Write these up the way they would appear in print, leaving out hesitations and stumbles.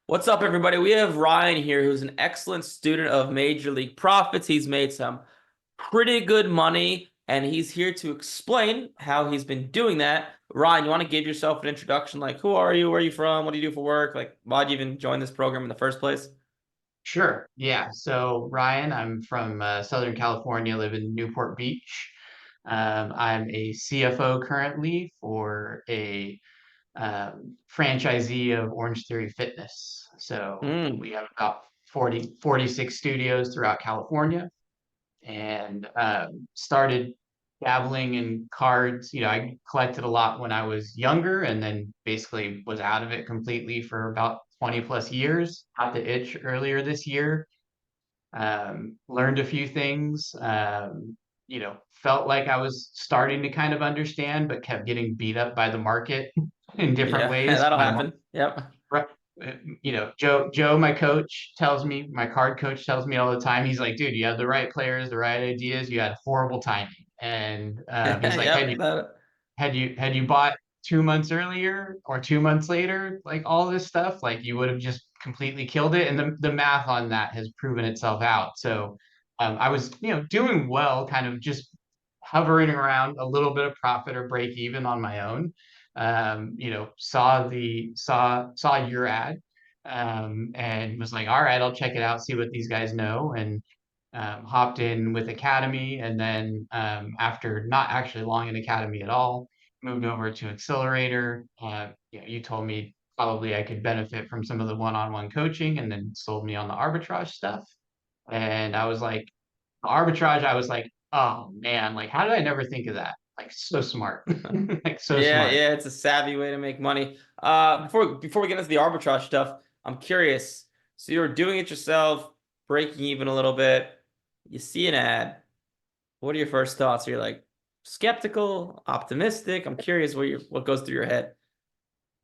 What's up, everybody? We have Ryan here, who's an excellent student of Major League Profits. He's made some pretty good money, and he's here to explain how he's been doing that. Ryan, you want to give yourself an introduction? Like, who are you? Where are you from? What do you do for work? Like, why'd you even join this program in the first place? Sure. Yeah. So, Ryan, I'm from Southern California, live in Newport Beach. I'm a CFO currently for a franchisee of Orange Theory Fitness. So, Hmm. we have about 46 studios throughout California and started dabbling in cards. I collected a lot when I was younger and then basically was out of it completely for about 20 plus years. Got the itch earlier this year, learned a few things. Felt like I was starting to kind of understand, but kept getting beat up by the market in different Yeah, ways. that'll happen. Yep. Right, Joe, my coach tells me, my card coach tells me all the time. He's like, dude, you had the right players, the right ideas. You had horrible timing, and he's like, Yep. That, had you bought 2 months earlier or 2 months later, like all this stuff, like you would have just completely killed it. And the math on that has proven itself out. So I was, doing well, kind of just hovering around a little bit of profit or break even on my own. Saw your ad, and was like, all right, I'll check it out, see what these guys know, and hopped in with Academy, and then after not actually long in Academy at all, moved over to Accelerator. You told me probably I could benefit from some of the one-on-one coaching, and then sold me on the arbitrage stuff. And I was like, arbitrage, I was like, oh man, like how did I never think of that? Like so smart, like so yeah, smart. yeah, it's a savvy way to make money. Before we get into the arbitrage stuff, I'm curious. So you're doing it yourself, breaking even a little bit. You see an ad. What are your first thoughts? You're like skeptical, optimistic. I'm curious what goes through your head.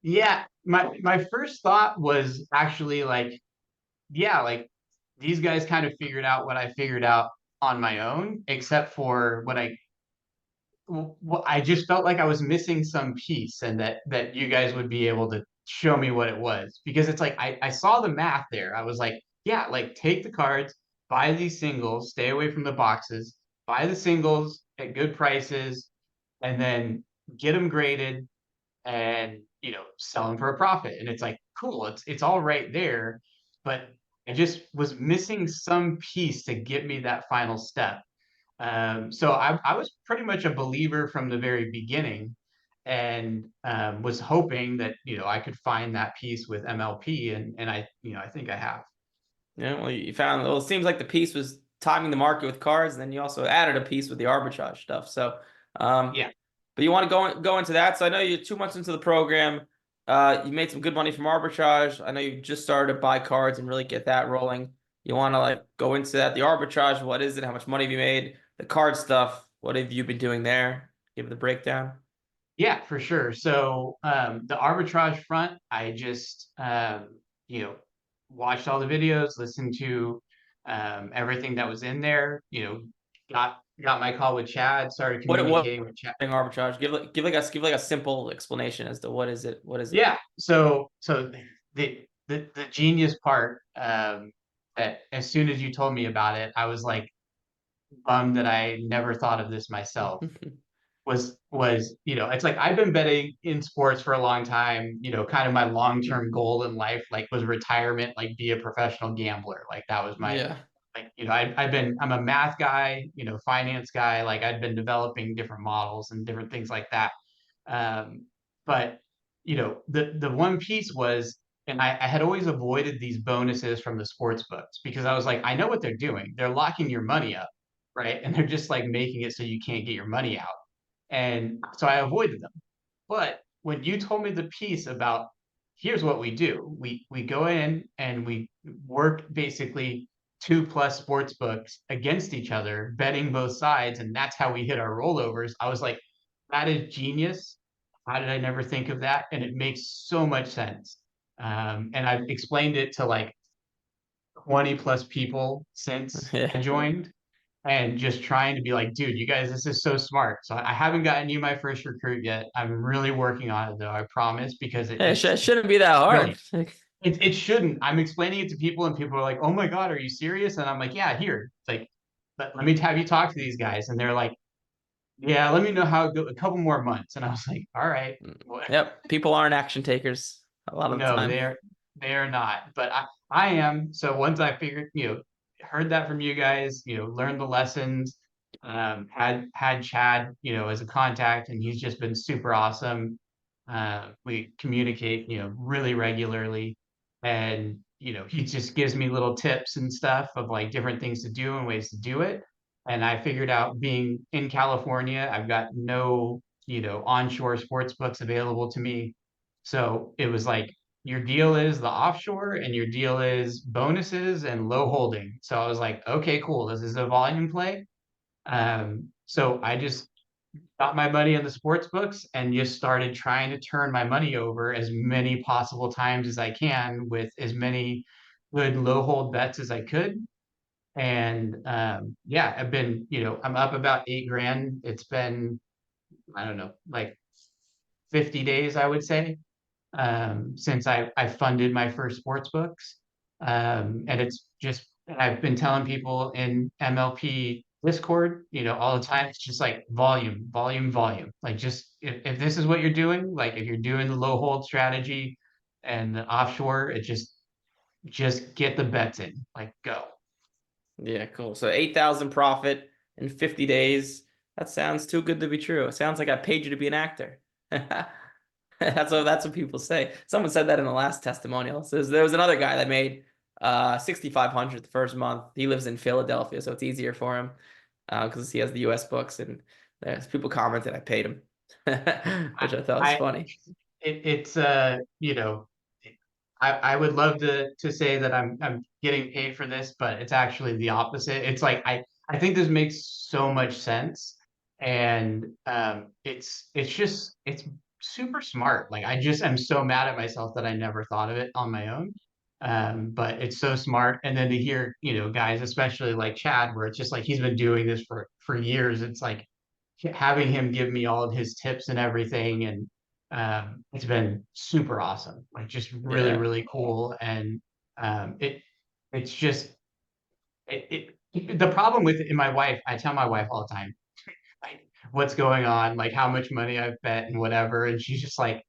Yeah, my first thought was actually like, yeah, like these guys kind of figured out what I figured out on my own, except for what I just felt like I was missing some piece, and that you guys would be able to show me what it was, because it's like I saw the math there. I was like, yeah, like take the cards, buy these singles, stay away from the boxes, buy the singles at good prices, and then get them graded and sell them for a profit. And it's like, cool, it's all right there, but I just was missing some piece to get me that final step. So I was pretty much a believer from the very beginning, and was hoping that I could find that piece with MLP, and I think I have. Yeah, well, you found, well, it seems like the piece was timing the market with cards, and then you also added a piece with the arbitrage stuff. So, um, Yeah. but you want to go into that. So I know you're 2 months into the program. You made some good money from arbitrage. I know you just started to buy cards and really get that rolling. You want to like go into that, the arbitrage. What is it? How much money have you made? The card stuff. What have you been doing there? Give it the breakdown. Yeah, for sure. So the arbitrage front, I just you know watched all the videos, listened to everything that was in there. Got my call with Chad, started What communicating with Chad. arbitrage? Give like a simple explanation as to what is it? What is it? Yeah. So the genius part, that as soon as you told me about it, I was like bummed that I never thought of this myself. Was it's like I've been betting in sports for a long time. Kind of my long-term goal in life, like, was retirement, like be a professional gambler. Like that was my, Yeah. like, I'm a math guy, finance guy. Like I'd been developing different models and different things like that. Um, but the one piece was, and I had always avoided these bonuses from the sports books, because I was like, I know what they're doing. They're locking your money up, right? And they're just like making it so you can't get your money out. And so I avoided them. But when you told me the piece about, here's what we do, we go in and we work basically two plus sports books against each other, betting both sides, and that's how we hit our rollovers. I was like, that is genius. How did I never think of that? And it makes so much sense. And I've explained it to like 20 plus people since I Yeah. joined, and just trying to be like, dude, you guys, this is so smart. So I haven't gotten you my first recruit yet. I'm really working on it though, I promise, because Hey, it it's shouldn't be that hard. brilliant. it shouldn't. I'm explaining it to people, and people are like, "Oh my God, are you serious?" And I'm like, "Yeah, here. It's like, let me have you talk to these guys." And they're like, "Yeah, let me know how it go a couple more months." And I was like, "All right." Mm. Yep, people aren't action takers a lot of the No, time. they are not. But I am. So once I figured, heard that from you guys, learned the lessons, had Chad, as a contact, and he's just been super awesome. We communicate, really regularly, and he just gives me little tips and stuff of like different things to do and ways to do it. And I figured out being in California, I've got no, onshore sports books available to me. So it was like your deal is the offshore and your deal is bonuses and low holding. So I was like, okay, cool. This is a volume play. So I just got my money in the sports books and just started trying to turn my money over as many possible times as I can with as many good low hold bets as I could. And yeah, I'm up about 8 grand. It's been, I don't know, like 50 days, I would say, since I funded my first sports books. And I've been telling people in MLP Discord, all the time, it's just like volume, volume, volume. Like just if this is what you're doing, like if you're doing the low hold strategy and the offshore, just get the bets in, like go. Yeah, cool. So 8,000 profit in 50 days. That sounds too good to be true. It sounds like I paid you to be an actor. That's what people say. Someone said that in the last testimonial. So there was another guy that made 6,500 the first month. He lives in Philadelphia, so it's easier for him because he has the US books, and there's people commented I paid him, I, which I thought was I funny. it's I would love to say that I'm getting paid for this, but it's actually the opposite. It's like I think this makes so much sense, and it's super smart. Like I just am so mad at myself that I never thought of it on my own. But it's so smart. And then to hear, guys, especially like Chad, where it's just like he's been doing this for years. It's like having him give me all of his tips and everything, and it's been super awesome. Like just really, Yeah. really cool. And it's just the problem with it, and my wife, I tell my wife all the time, like what's going on, like how much money I've bet and whatever, and she's like,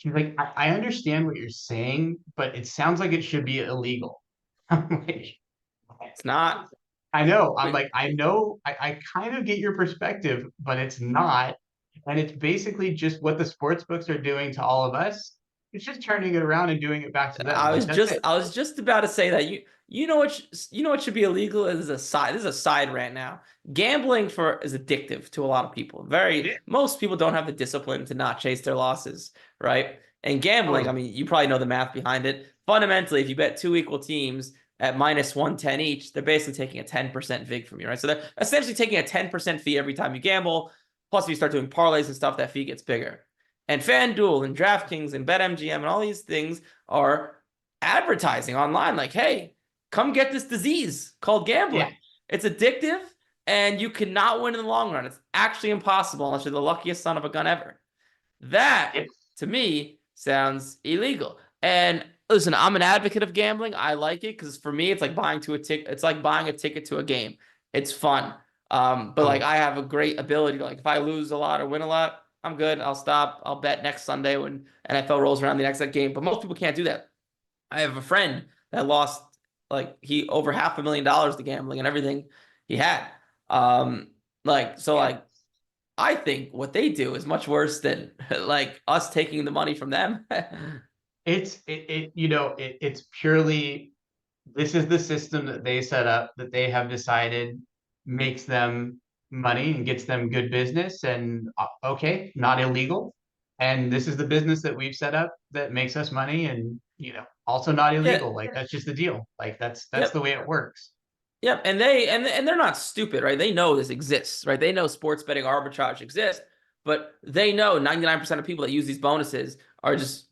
I understand what you're saying, but it sounds like it should be illegal. I'm like, It's not. I know. I'm But like, I know, I kind of get your perspective, but it's not. And it's basically just what the sports books are doing to all of us. It's just turning it around and doing it back to them. Like that's it. I was just about to say that you know what should be illegal is a side. This is a side rant now. Gambling for is addictive to a lot of people. It is Most people don't have the discipline to not chase their losses, right? And gambling, I totally. mean, you probably know the math behind it. Fundamentally, if you bet two equal teams at minus 110 each, they're basically taking a 10% vig from you, right? So they're essentially taking a 10% fee every time you gamble. Plus, if you start doing parlays and stuff, that fee gets bigger. And FanDuel and DraftKings and BetMGM and all these things are advertising online like, hey, come get this disease called Yeah. gambling. It's addictive and you cannot win in the long run. It's actually impossible unless you're the luckiest son of a gun ever. That, It, to me, sounds illegal. And listen, I'm an advocate of gambling. I like it because for me, it's like buying to a ticket. It's like buying a ticket to a game. It's fun. But like totally. I have a great ability to like if I lose a lot or win a lot, I'm good. I'll stop. I'll bet next Sunday when NFL rolls around the next game. But most people can't do that. I have a friend that lost like he over $500,000 to gambling and everything he had. Um, like so Yeah. like I think what they do is much worse than like us taking the money from them. It's purely this is the system that they set up that they have decided makes them money and gets them good business and okay, not illegal. And this is the business that we've set up that makes us money and also not Yeah. illegal. Like that's just the deal. Like that's the Yep. way it works. Yep. And they're not stupid, right? They know this exists, right? They know sports betting arbitrage exists, but they know 99% of people that use these bonuses are just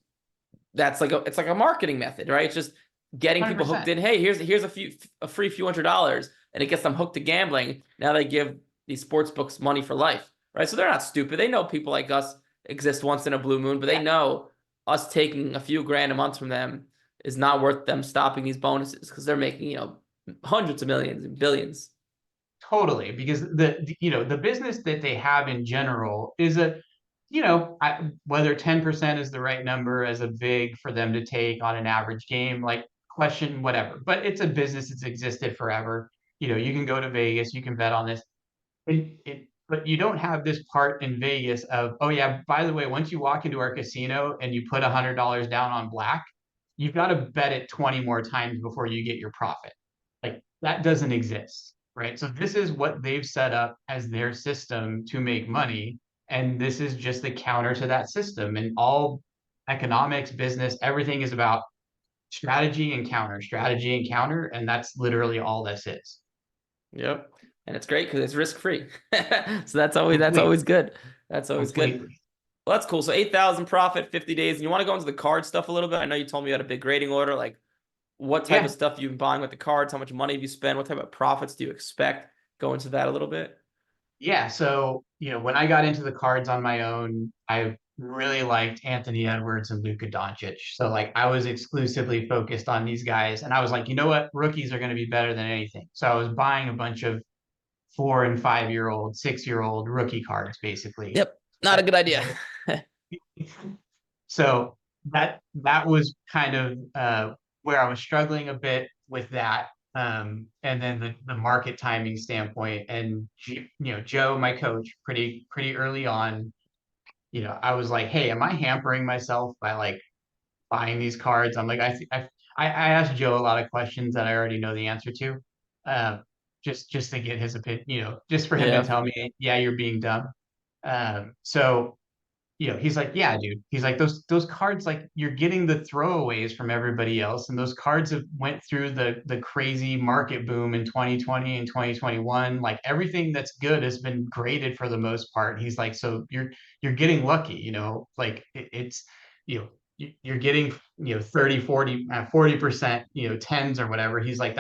that's like it's like a marketing method, right? It's just getting people hooked 100%. in. Hey, here's a free few $100s, and it gets them hooked to gambling. Now they give these sports books money for life, right? So they're not stupid. They know people like us exist once in a blue moon, but they Yeah. know us taking a few grand a month from them is not worth them stopping these bonuses because they're making, hundreds of millions and billions. Totally, because the business that they have in general is whether 10% is the right number as a vig for them to take on an average game, like question whatever. But it's a business that's existed forever. You can go to Vegas, you can bet on this. But you don't have this part in Vegas of, oh yeah, by the way, once you walk into our casino and you put $100 down on black, you've got to bet it 20 more times before you get your profit. Like that doesn't exist, right? So this is what they've set up as their system to make money. And this is just the counter to that system. And all economics, business, everything is about strategy and counter. And that's literally all this is. Yep. And it's great because it's risk free. So that's always Completely, good. That's always good. completely. Well, that's cool. So 8,000 profit, 50 days. And you want to go into the card stuff a little bit? I know you told me you had a big grading order. Like what type of Yeah. stuff you've been buying with the cards? How much money have you spent? What type of profits do you expect? Go into that a little bit. Yeah. So, when I got into the cards on my own, I really liked Anthony Edwards and Luka Doncic. So like I was exclusively focused on these guys. And I was like, you know what? Rookies are going to be better than anything. So I was buying a bunch of 4 and 5 year old, 6 year old rookie cards, basically. Yep. Not a good idea. So that was kind of where I was struggling a bit with that. And then the market timing standpoint, and Joe, my coach, pretty early on, I was like, hey, am I hampering myself by like buying these cards? I'm like, I asked Joe a lot of questions that I already know the answer to, uh, just to get his opinion, just for him to Yeah. tell me, yeah, you're being dumb. So he's like, yeah, dude. He's like, those cards, like you're getting the throwaways from everybody else, and those cards have went through the crazy market boom in 2020 and 2021. Like everything that's good has been graded for the most part. He's like, so you're getting lucky, like it's you're getting 30, 40, 40%, tens or whatever. He's like,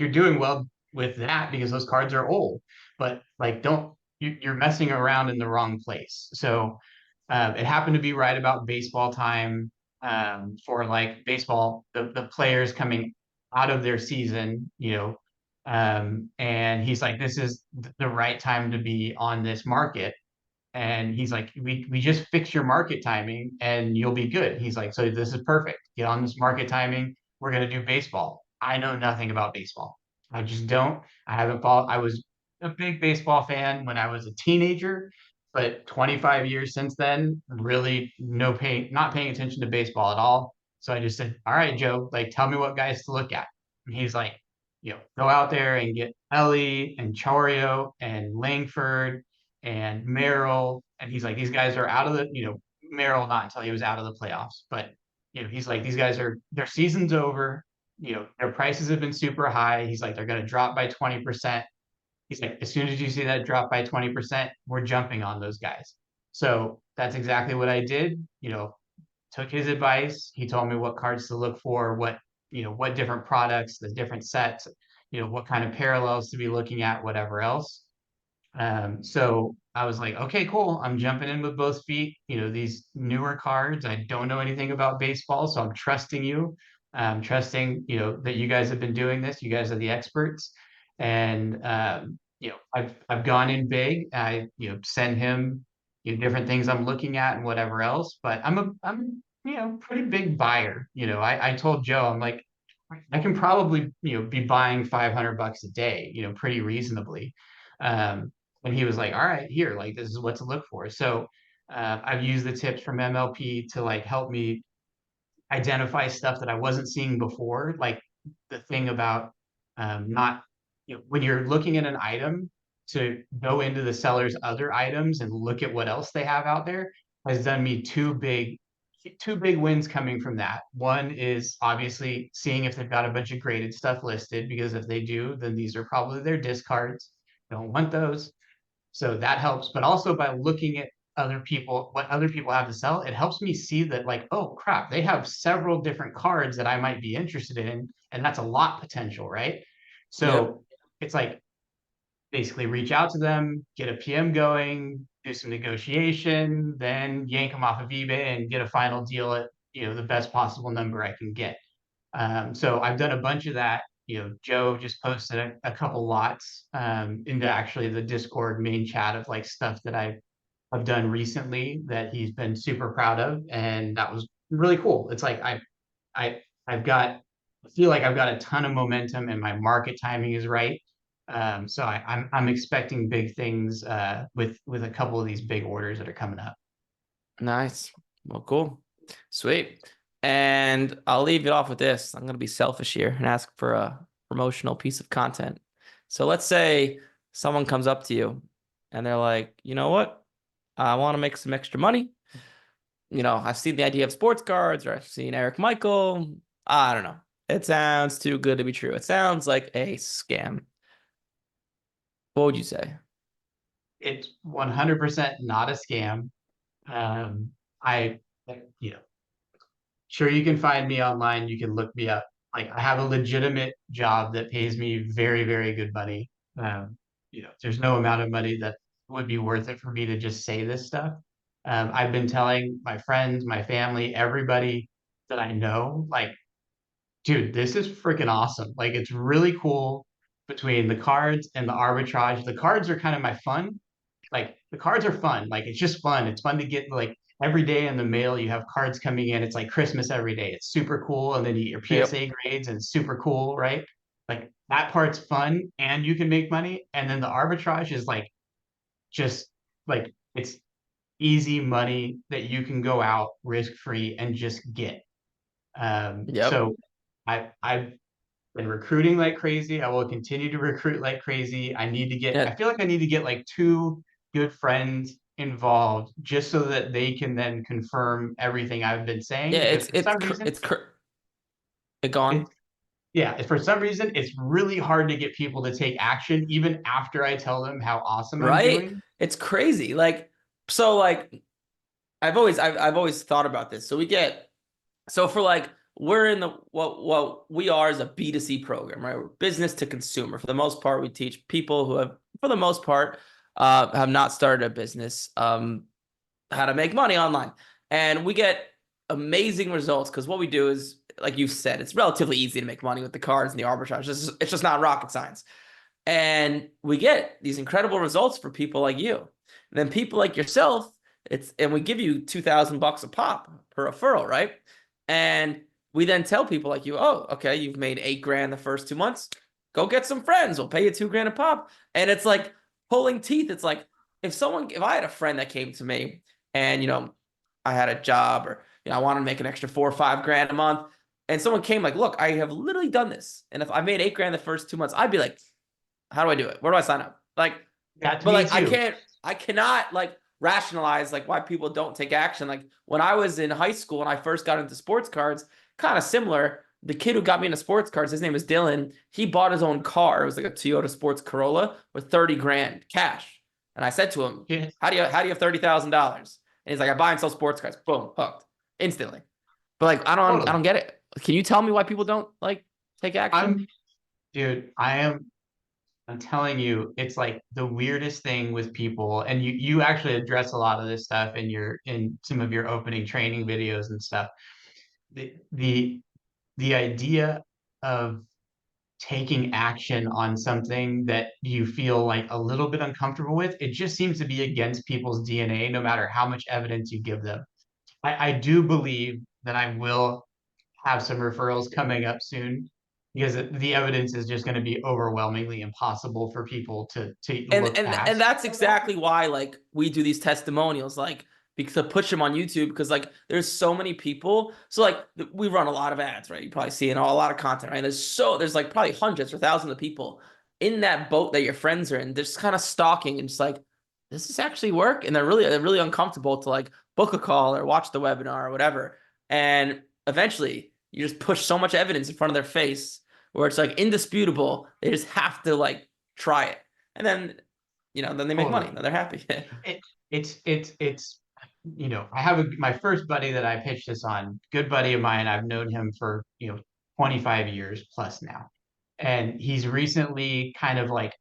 you're doing well with that because those cards are old, but like don't you're messing around in the wrong place. So it happened to be right about baseball time, for like baseball, the players coming out of their season, and he's like, this is the right time to be on this market. And he's like, we just fix your market timing and you'll be good. He's like, so this is perfect. Get on this market timing. We're going to do baseball. I know nothing about baseball. I just don't. I haven't followed. I was a big baseball fan when I was a teenager, but 25 years since then, really not paying attention to baseball at all. So I just said, all right, Joe, like tell me what guys to look at. And he's like, go out there and get Ellie and Chario and Langford and Merrill. And he's like, these guys are out of Merrill not until he was out of the playoffs. But, he's like, these guys their season's over. Their prices have been super high. He's like, they're going to drop by 20%. He's like, as soon as you see that drop by 20%, we're jumping on those guys. So that's exactly what I did. Took his advice. He told me what cards to look for, what different products, the different sets, what kind of parallels to be looking at, whatever else. So I was like, okay, cool. I'm jumping in with both feet. These newer cards, I don't know anything about baseball, so I'm trusting you. I'm trusting, that you guys have been doing this. You guys are the experts. And I've gone in big. I, send him, different things I'm looking at and whatever else. But I'm pretty big buyer. I told Joe, I'm like, I can probably, be buying $500 a day, pretty reasonably. Um, and he was like, all right, here, like this is what to look for. So I've used the tips from MLP to like help me identify stuff that I wasn't seeing before. Like the thing about not, when you're looking at an item, to go into the seller's other items and look at what else they have out there has done me two big wins coming from that. One is obviously seeing if they've got a bunch of graded stuff listed, because if they do, then these are probably their discards. Don't want those. So that helps. But also by looking at what other people have to sell, it helps me see that like, oh crap, they have several different cards that I might be interested in. And that's a lot potential, right? Yep. So it's like basically reach out to them, get a PM going, do some negotiation, then yank them off of eBay and get a final deal at the best possible number I can get. So I've done a bunch of that. Joe just posted a couple lots into actually the Discord main chat of like stuff that I've done recently that he's been super proud of, and that was really cool. It's like I I've got I feel like I've got a ton of momentum and my market timing is right. So I'm expecting big things with a couple of these big orders that are coming up. Nice. Well, cool. Sweet. And I'll leave it off with this. I'm going to be selfish here and ask for a promotional piece of content. So let's say someone comes up to you and they're like, you know what? I want to make some extra money. I've seen the idea of sports cards or I've seen Eric Michael. I don't know. It sounds too good to be true. It sounds like a scam. What would you say? It's 100% not a scam. Um, I, you know, sure you can find me online. You can look me up. Like I have a legitimate job that pays me very, very good money. There's no amount of money that would be worth it for me to just say this stuff. I've been telling my friends, my family, everybody that I know, like, dude, this is freaking awesome. Like, it's really cool between the cards and the arbitrage. The cards are kind of my fun. Like the cards are fun. Like it's just fun. It's fun to get like every day in the mail. You have cards coming in. It's like Christmas every day. It's super cool. And then you get your Yep. PSA grades and it's super cool, right? Like that part's fun and you can make money. And then the arbitrage is like just like it's easy money that you can go out risk free and just get. Yep. So I've been recruiting like crazy. I will continue to recruit like crazy. I Yeah. feel like I need to get like two good friends involved just so that they can then confirm everything I've been Yeah. saying. Because It's for it's some cr- reason, it's cr- it gone. it yeah, for some reason, it's really hard to get people to take action even after I tell them how awesome I'm Right? doing. It's crazy. So I've always thought about this. So for like we're in the what we are is a B2C program, right? We're business to consumer. For the most part, we teach people who have, for the most part, have not started a business, how to make money online. And we get amazing results because what we do is, like you said, it's relatively easy to make money with the cards and the arbitrage. It's just not rocket science. And we get these incredible results for people like you. And then people like yourself, and we give you $2,000 a pop per referral, right? And we then tell people like you, oh, okay, you've made 8 grand the first 2 months. Go get some friends. We'll pay you 2 grand a pop. And it's like pulling teeth. It's like if I had a friend that came to me and I had a job, or I wanted to make an extra 4 or 5 grand a month, and someone came like, look, I have literally done this. And if I made 8 grand the first 2 months, I'd be like, how do I do it? Where do I sign up? That's But me like too. I cannot like rationalize like why people don't take action. Like when I was in high school and I first got into sports cards, kind of similar. The kid who got me into sports cards, his name was Dylan. He bought his own car. It was like a Toyota Sports Corolla with 30 grand cash. And I said to him, Yeah, how do you have $30,000? And he's like, I buy and sell sports cards. Boom, hooked instantly. But like I totally. don't get it. Can you tell me why people don't like take action? I'm, dude, I'm telling you, it's like the weirdest thing with people, and you actually address a lot of this stuff in some of your opening training videos and stuff. The the the idea of taking action on something that you feel like a little bit uncomfortable with, it just seems to be against people's DNA, no matter how much evidence you give them. I do believe that I will have some referrals coming up soon because the evidence is just going to be overwhelmingly impossible for people to and look and and past. that's exactly why like we do these testimonials, like because to push them on YouTube, because like there's so many people. So like we run a lot of ads, right? You probably see a lot of content, right? There's like probably hundreds or thousands of people in that boat that your friends are in. They're just kind of stalking and just like, does this actually work? And they're really uncomfortable to like book a call or watch the webinar or whatever. And eventually you just push so much evidence in front of their face where it's like indisputable. They just have to like try it. And then they make money. Totally. Then they're happy. It, it's I have my first buddy that I pitched this on, good buddy of mine. I've known him for 25 years plus now, and he's recently kind of like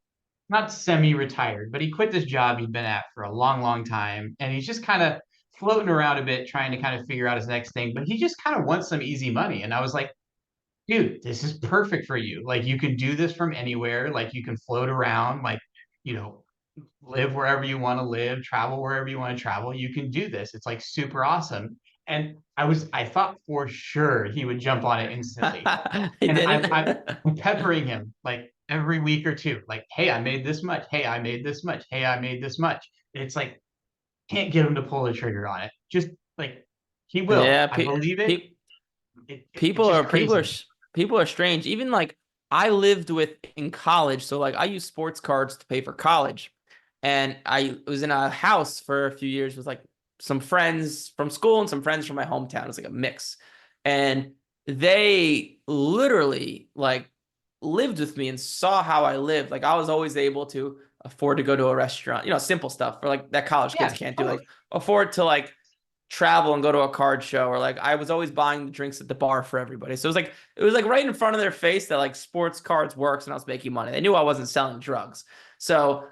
not semi-retired, but he quit this job he'd been at for a long, long time, and he's just kind of floating around a bit, trying to kind of figure out his next thing, but he just kind of wants some easy money. And I was like, dude, this is perfect for you. Like you can do this from anywhere. Like you can float around, like, you know, live wherever you want to live, travel wherever you want to travel. You can do this. It's like super awesome. And I thought for sure he would jump on it instantly. He And didn't. I'm peppering him like every week or two, like, hey, I made this much. Hey, I made this much. Hey, I made this much. And it's like, can't get him to pull the trigger on it. Just like he will. Yeah, I believe it. pe It's people just are crazy. people are strange. Even like I lived with in college, so like I used sports cards to pay for college, and I was in a house for a few years with like some friends from school and some friends from my hometown. It was like a mix, and they literally like lived with me and saw how I lived. Like I was always able to afford to go to a restaurant, simple stuff for like that college kids Yeah, can't do, totally. like afford to like travel and go to a card show, or like I was always buying the drinks at the bar for everybody. So it was like right in front of their face that like sports cards works and I was making money. They knew I wasn't selling drugs. So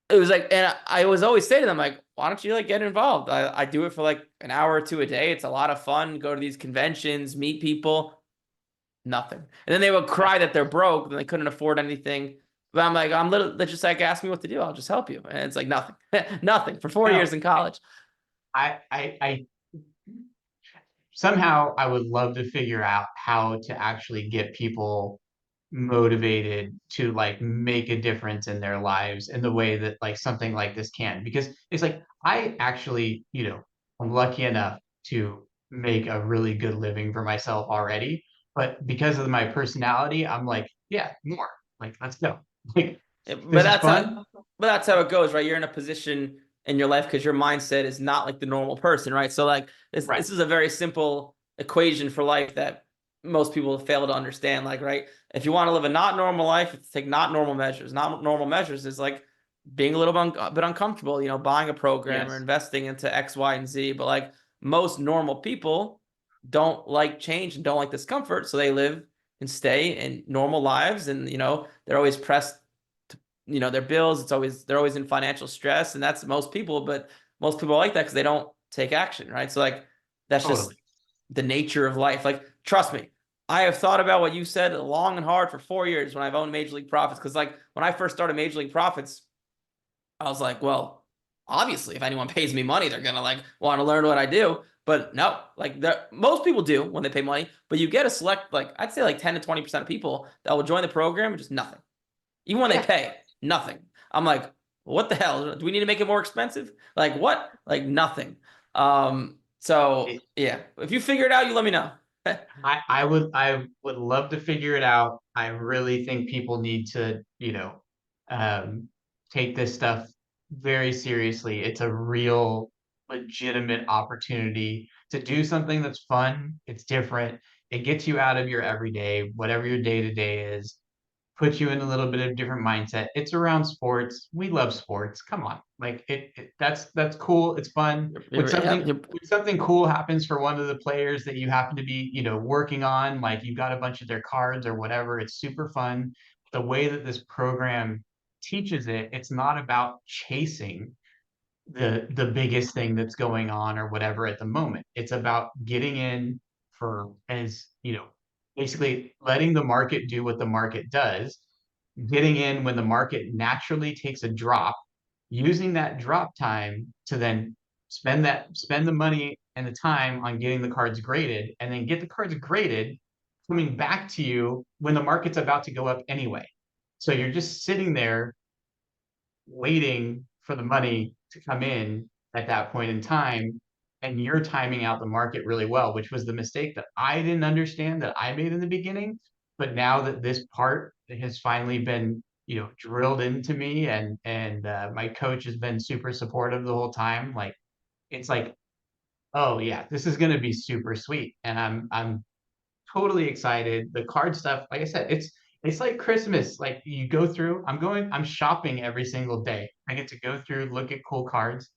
it was like, and I was always say to them like, why don't you like get involved? I do it for like an hour or two a day. It's a lot of fun. Go to these conventions, meet people. Nothing. And then they would cry that they're broke and they couldn't afford anything. But I'm like, I'm little. They just like ask me what to do. I'll just help you. And it's like nothing, nothing for 4 years No, in college. I somehow I would love to figure out how to actually get people motivated to like make a difference in their lives in the way that like something like this can. Because it's like I actually, I'm lucky enough to make a really good living for myself already. But because of my personality, I'm like, yeah, more. Like, let's go. Like, Yeah, But this is that's how, fun. but that's how it goes, right? You're in a position in your life because your mindset is not like the normal person, right? So like Right. this is a very simple equation for life that most people fail to understand. Like, right? If you want to live a not normal life, it's take not normal measures. Not normal measures is like being a little bit uncomfortable, buying a program or Yes. investing into X, Y, and Z. But like most normal people don't like change and don't like discomfort, so they live and stay in normal lives, and they're always pressed their bills. They're always in financial stress, and that's most people. But most people like that because they don't take action, right? So like that's just Totally. the nature of life. Like trust me, I have thought about what you said long and hard for 4 years when I've owned Major League Profits. Because like when I first started Major League Profits, I was like, well, obviously, if anyone pays me money, they're gonna like want to learn what I do. But no, like most people do when they pay money, but you get a select, like I'd say like 10 to 20% of people that will join the program and just nothing. Even when they Yeah. pay, nothing. I'm like, what the hell? Do we need to make it more expensive? Like what? Like nothing. So It, yeah, if you figure it out, you let me know. I would love to figure it out. I really think people need to, um, take this stuff very seriously. It's a real legitimate opportunity to do something that's fun. It's different. It gets you out of your everyday, whatever your day to day is, puts you in a little bit of different mindset. It's around sports. We love sports. Come on. Like that's cool. It's fun. When Yeah, something cool happens for one of the players that you happen to be, working on, like you've got a bunch of their cards or whatever, it's super fun. The way that this program teaches it, it's not about chasing the biggest thing that's going on or whatever at the moment. It's about getting in for as, basically letting the market do what the market does, getting in when the market naturally takes a drop, using that drop time to then spend the money and the time on getting the cards graded, and then get the cards graded coming back to you when the market's about to go up anyway. So you're just sitting there waiting for the money to come in at that point in time, and you're timing out the market really well, which was the mistake that I didn't understand that I made in the beginning. But now that this part has finally been, drilled into me, and my coach has been super supportive the whole time, like it's like, oh yeah, this is going to be super sweet, and I'm totally excited. The card stuff, like I said, it's like Christmas. Like you go through, I'm shopping every single day. I get to go through, look at cool cards,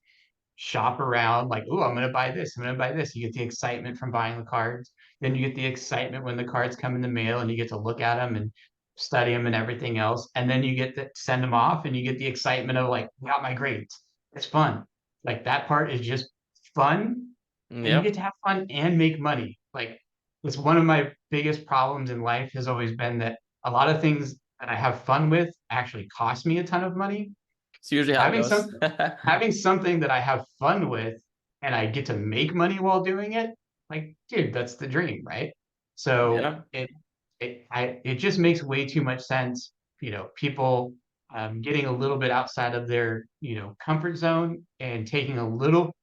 shop around, like, oh, I'm gonna buy this, I'm gonna buy this. You get the excitement from buying the cards. Then you get the excitement when the cards come in the mail and you get to look at them and study them and everything else. And then you get to send them off and you get the excitement of like, got my grades. It's fun. Like that part is just fun, and you get Yep. to have fun and make money. Like, it's one of my biggest problems in life has always been that a lot of things that I have fun with actually cost me a ton of money. It's usually how it Having goes. some having something that I have fun with and I get to make money while doing it, like, dude, that's the dream, right? So Yeah. it just makes way too much sense. People getting a little bit outside of their comfort zone and taking a little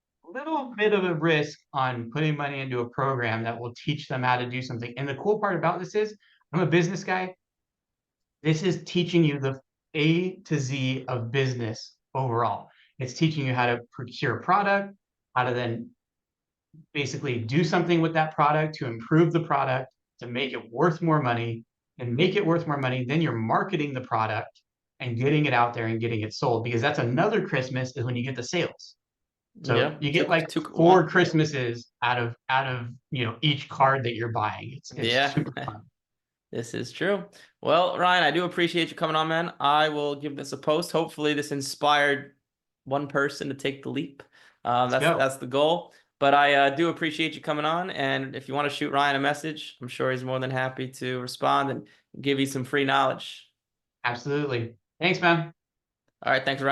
bit of a risk on putting money into a program that will teach them how to do something. And the cool part about this is, I'm a business guy. This is teaching you the A to Z of business overall. It's teaching you how to procure a product, how to then basically do something with that product to improve the product, to make it worth more money, and make it worth more money. Then you're marketing the product and getting it out there and getting it sold, because that's another Christmas is when you get the sales. So Yeah. you Two, get like two, four one. Christmases out of each card that you're buying. It's Yeah. super fun. This is true. Well, Ryan, I do appreciate you coming on, man. I will give this a post. Hopefully, this inspired one person to take the leap. Let's That's go. that's the goal. But I do appreciate you coming on. And if you want to shoot Ryan a message, I'm sure he's more than happy to respond and give you some free knowledge. Absolutely. Thanks, man. All right, thanks, Ryan.